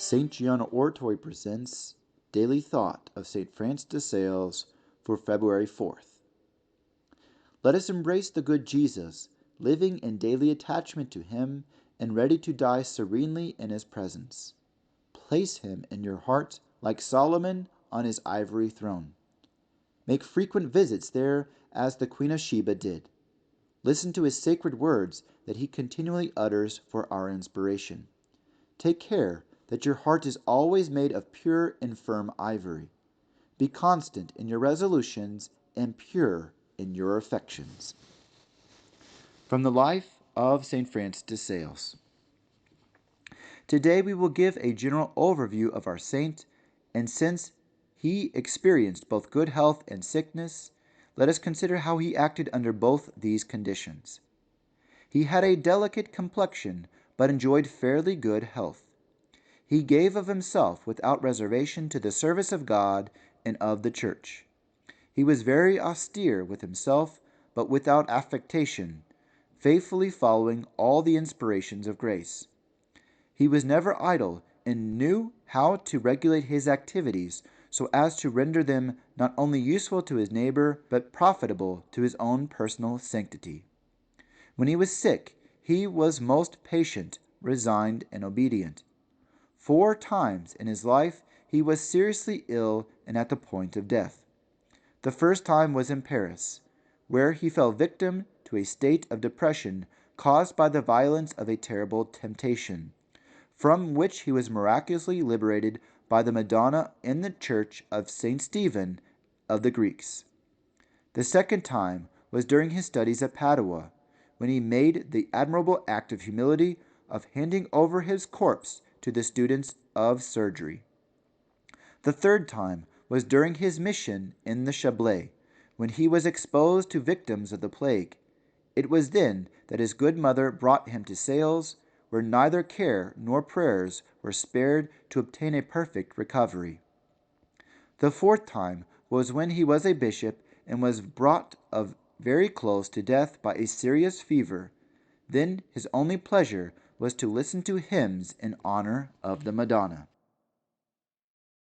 St. Gianna Oratory presents Daily Thought of St. Francis de Sales for February 4th. Let us embrace the good Jesus, living in daily attachment to Him and ready to die serenely in His presence. Place Him in your heart like Solomon on his ivory throne. Make frequent visits there as the Queen of Sheba did. Listen to His sacred words that He continually utters for our inspiration. Take care that your heart is always made of pure and firm ivory. Be constant in your resolutions and pure in your affections. From the life of St. Francis de Sales. Today we will give a general overview of our saint, and since he experienced both good health and sickness, let us consider how he acted under both these conditions. He had a delicate complexion, but enjoyed fairly good health. He gave of himself without reservation to the service of God and of the Church. He was very austere with himself, but without affectation, faithfully following all the inspirations of grace. He was never idle, and knew how to regulate his activities so as to render them not only useful to his neighbor, but profitable to his own personal sanctity. When he was sick, he was most patient, resigned, and obedient. 4 times in his life he was seriously ill and at the point of death. The first time was in Paris, where he fell victim to a state of depression caused by the violence of a terrible temptation, from which he was miraculously liberated by the Madonna in the church of St. Stephen of the Greeks. The second time was during his studies at Padua, when he made the admirable act of humility of handing over his corpse to the students of surgery. The third time was during his mission in the Chablais, when he was exposed to victims of the plague. It was then that his good mother brought him to Sales, where neither care nor prayers were spared to obtain a perfect recovery. The fourth time was when he was a bishop and was brought of very close to death by a serious fever. Then his only pleasure was to listen to hymns in honor of the Madonna.